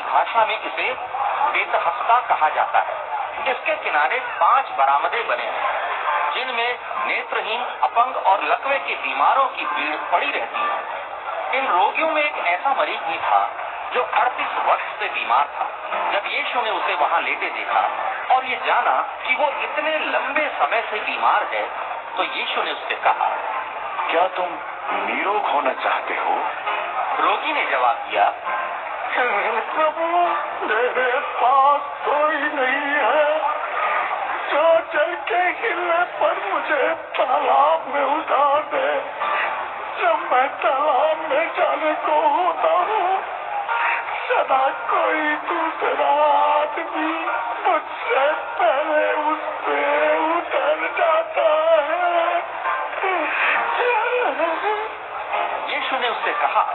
भाषा में इसे बेतहस्ता कहा जाता है। इसके किनारे 5 बरामदे बने हैं, जिनमें नेत्रहीन, अपंग और लकवे के बीमारों की भीड़ पड़ी रहती है। इन रोगियों में एक ऐसा मरीज भी था जो 38 वर्ष से बीमार था। जब यीशु ने उसे वहां लेटे देखा और ये जाना कि वो इतने लंबे समय से बीमार है, तो यीशु ने उससे कहा, क्या तुम निरोग होना चाहते हो? रोगी ने जवाब दिया, प्रभु, मेरे पास कोई नहीं है जो चल के गिरने पर मुझे तालाब में उतार दे। जब मैं तालाब में जाने को होता हूँ, सदा कोई दूसरा आदमी मुझसे पहले उस पे उतर जाता है। यीशु ने उससे कहा,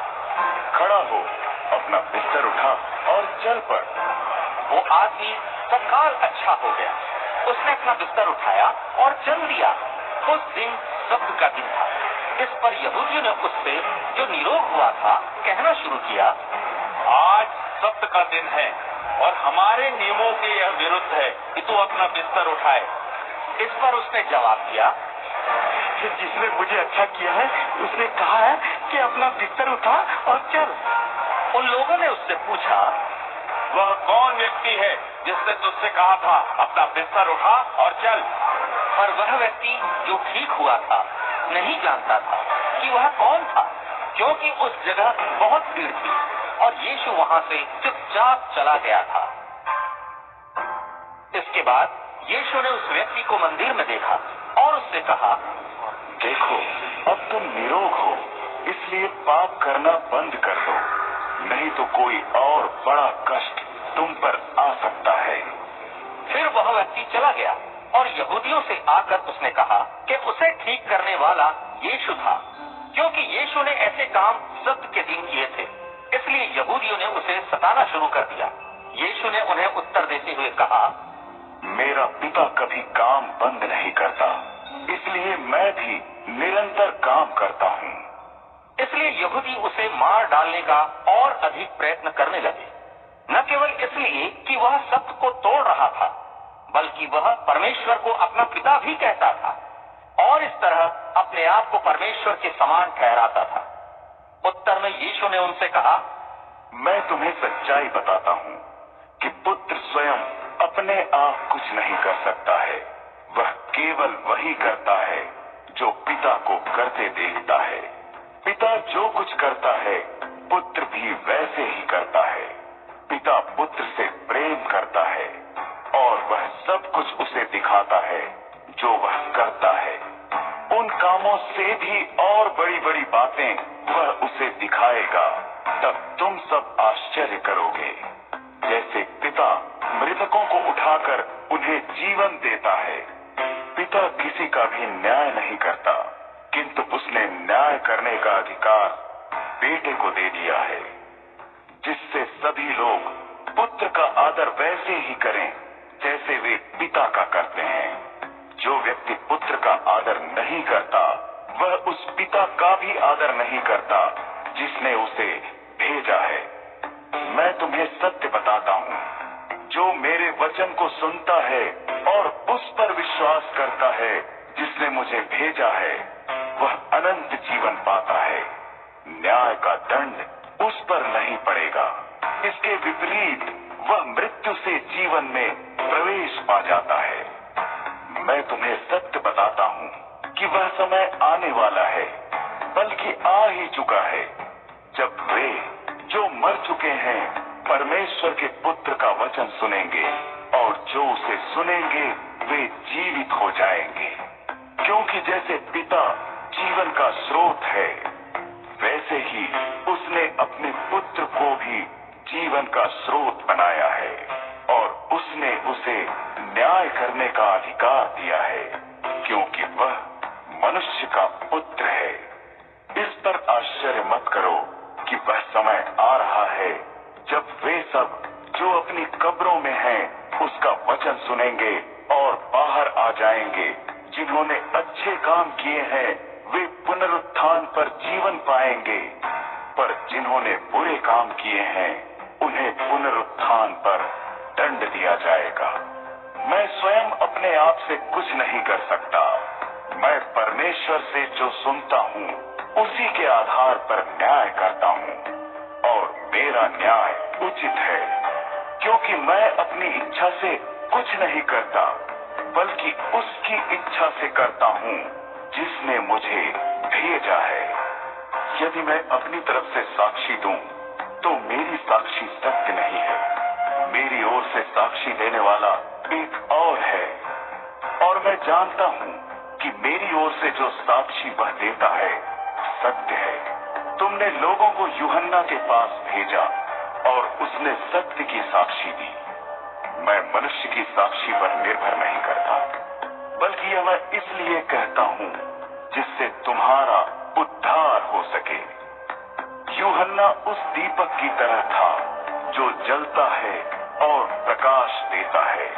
खड़ा हो, अपना बिस्तर उठा और चल पड़। वो आदमी तत्काल अच्छा हो गया। उसने अपना बिस्तर उठाया और चल दिया। उस दिन सब्त का दिन था। इस पर यहूदियों ने उससे, जो निरोग हुआ था, कहना शुरू किया, आज सब्त का दिन है और हमारे नियमों के यह विरुद्ध है कि तू अपना बिस्तर उठाए। इस पर उसने जवाब दिया, जिसने मुझे अच्छा किया है उसने कहा है कि अपना बिस्तर उठा और चल। उन लोगों ने उससे पूछा, वह कौन व्यक्ति है जिसने तुझसे कहा था अपना बिस्तर उठा और चल? पर वह व्यक्ति जो ठीक हुआ था नहीं जानता था कि वह कौन था, क्योंकि उस जगह बहुत भीड़ थी और यीशु वहां से चुपचाप चला गया था। इसके बाद यीशु ने उस व्यक्ति को मंदिर में देखा और उससे कहा, देखो, अब तुम निरोग हो, इसलिए पाप करना बंद कर दो, नहीं तो कोई और बड़ा कष्ट तुम पर आ सकता है। फिर वह व्यक्ति चला गया और यहूदियों से आकर उसने कहा कि उसे ठीक करने वाला यीशु था, क्योंकि यीशु ने ऐसे काम सब्त के दिन किए थे। इसलिए यहूदियों ने उसे सताना शुरू कर दिया। यीशु ने उन्हें उत्तर देते हुए कहा, मेरा पिता कभी काम बंद नहीं करता, इसलिए मैं भी निरंतर काम करता हूँ। इसलिए यहूदी उसे मार डालने का और अधिक प्रयत्न करने लगे, न केवल इसलिए कि वह सत्य को तोड़ रहा था, बल्कि वह परमेश्वर को अपना पिता भी कहता था और इस तरह अपने आप को परमेश्वर के समान ठहराता था। उत्तर में यीशु ने उनसे कहा, मैं तुम्हें सच्चाई बताता हूँ कि पुत्र स्वयं अपने आप कुछ नहीं कर सकता है, वह केवल वही करता है जो पिता को करते देखता है। पिता जो कुछ करता है पुत्र भी वैसे ही करता है। पिता पुत्र से प्रेम करता है और वह सब कुछ उसे दिखाता है जो वह करता है। उन कामों से भी और बड़ी बड़ी बातें वह उसे दिखाएगा, तब तुम सब आश्चर्य करोगे। जैसे पिता मृतकों को उठाकर उन्हें जीवन देता है, पिता किसी का भी न्याय नहीं करता, किंतु उसने न्याय करने का अधिकार बेटे को दे दिया है, जिससे सभी लोग पुत्र का आदर वैसे ही करें जैसे वे पिता का करते हैं। जो व्यक्ति पुत्र का आदर नहीं करता, वह उस पिता का भी आदर नहीं करता जिसने उसे भेजा है। मैं तुम्हें सत्य बताता हूँ, जो मेरे वचन को सुनता है और उस पर विश्वास करता है जिसने मुझे भेजा है, वह अनंत जीवन पाता है। न्याय का दंड उस पर नहीं पड़ेगा। इसके विपरीत वह मृत्यु से जीवन में प्रवेश पा जाता है। मैं तुम्हें सत्य बताता हूँ कि वह समय आने वाला है, बल्कि आ ही चुका है, जब वे जो मर चुके हैं परमेश्वर के पुत्र का वचन सुनेंगे और जो उसे सुनेंगे वे जीवित हो जाएंगे। क्योंकि जैसे पिता जीवन का स्रोत है, वैसे ही उसने अपने पुत्र को भी जीवन का स्रोत बनाया है और उसने उसे न्याय करने का अधिकार दिया है, क्योंकि वह मनुष्य का पुत्र है। इस पर आश्चर्य मत करो कि वह समय आ रहा है जब वे सब जो अपनी कब्रों में हैं उसका वचन सुनेंगे और बाहर आ जाएंगे। जिन्होंने अच्छे काम किए हैं वे पुनरुत्थान पर जीवन पाएंगे, पर जिन्होंने बुरे काम किए हैं उन्हें पुनरुत्थान पर दंड दिया जाएगा। मैं स्वयं अपने आप से कुछ नहीं कर सकता। मैं परमेश्वर से जो सुनता हूँ उसी के आधार पर न्याय करता हूँ, और मेरा न्याय उचित है, क्योंकि मैं अपनी इच्छा से कुछ नहीं करता, बल्कि उसकी इच्छा से करता हूँ जिसने मुझे भेजा है। यदि मैं अपनी तरफ से साक्षी दूं, तो मेरी साक्षी सत्य नहीं है। मेरी ओर से साक्षी देने वाला एक और है, और मैं जानता हूँ कि मेरी ओर से जो साक्षी वह देता है सत्य है। तुमने लोगों को यूहन्ना के पास भेजा, और उसने सत्य की साक्षी दी। मैं मनुष्य की साक्षी पर निर्भर नहीं करता, बल्कि यह मैं इसलिए कहता हूँ जिससे तुम्हारा उद्धार हो सके। यूहन्ना उस दीपक की तरह था जो जलता है और प्रकाश देता है,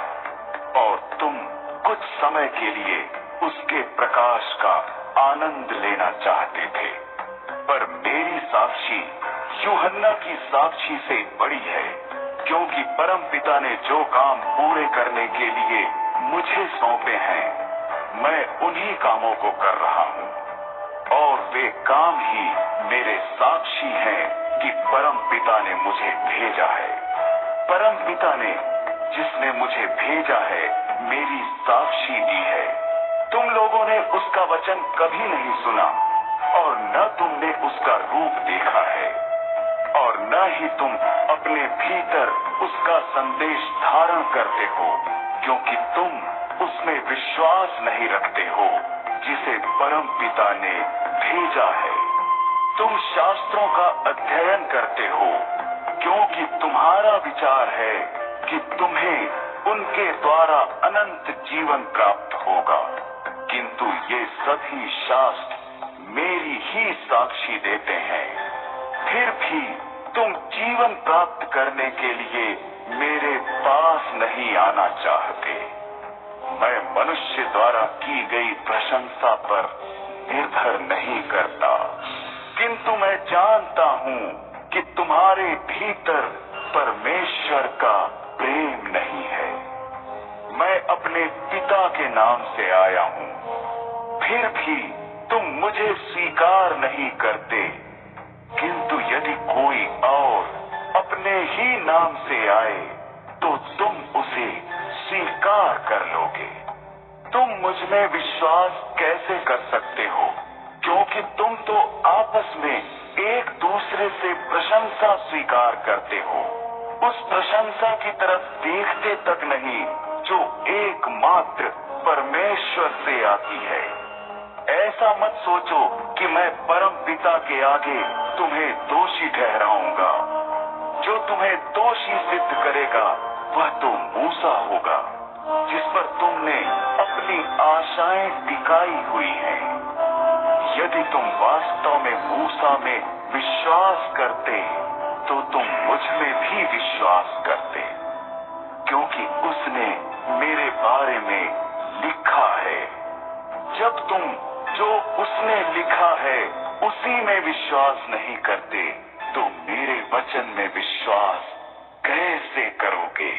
और तुम कुछ समय के लिए उसके प्रकाश का आनंद लेना चाहते थे। पर मेरी साक्षी यूहन्ना की साक्षी से बड़ी है, क्योंकि परमपिता ने जो काम पूरे करने के लिए मुझे सौंपे हैं, मैं उन्हीं कामों को कर रहा हूँ, और वे काम ही मेरे साक्षी हैं कि परमपिता ने मुझे भेजा है। परमपिता ने, जिसने मुझे भेजा है, मेरी साक्षी दी है। तुम लोगों ने उसका वचन कभी नहीं सुना, और न तुमने उसका रूप देखा है, और न ही तुम अपने भीतर उसका संदेश धारण करते हो, क्योंकि तुम उसमें विश्वास नहीं रखते हो जिसे परमपिता ने भेजा है। तुम शास्त्रों का अध्ययन करते हो, क्योंकि तुम्हारा विचार है कि तुम्हें उनके द्वारा अनंत जीवन प्राप्त होगा, किंतु ये सभी शास्त्र मेरी ही साक्षी देते हैं। फिर भी तुम जीवन प्राप्त करने के लिए मेरे पास नहीं आना चाहते। मैं मनुष्य द्वारा की गई प्रशंसा पर निर्भर नहीं करता, किंतु मैं जानता हूँ कि तुम्हारे भीतर परमेश्वर का प्रेम नहीं है। मैं अपने पिता के नाम से आया हूँ, फिर भी तुम मुझे स्वीकार नहीं करते, किंतु यदि कोई और अपने ही नाम से आए तो तुम उसे स्वीकार कर लोगे। तुम मुझ में विश्वास कैसे कर सकते हो, क्योंकि तुम तो आपस में एक दूसरे से प्रशंसा स्वीकार करते हो, उस प्रशंसा की तरफ देखते तक नहीं जो एकमात्र परमेश्वर से आती है। ऐसा मत सोचो कि मैं परम पिता के आगे तुम्हें दोषी ठहराऊंगा। जो तुम्हें दोषी सिद्ध करेगा वह तो मूसा होगा, जिस पर तुमने अपनी आशाएं टिकाई हुई हैं। यदि तुम वास्तव में मूसा में विश्वास करते तो तुम मुझ में भी विश्वास करते, क्योंकि उसने मेरे बारे में लिखा है। जब तुम जो उसने लिखा है उसी में विश्वास नहीं करते, तो मेरे वचन में विश्वास कैसे करोगे?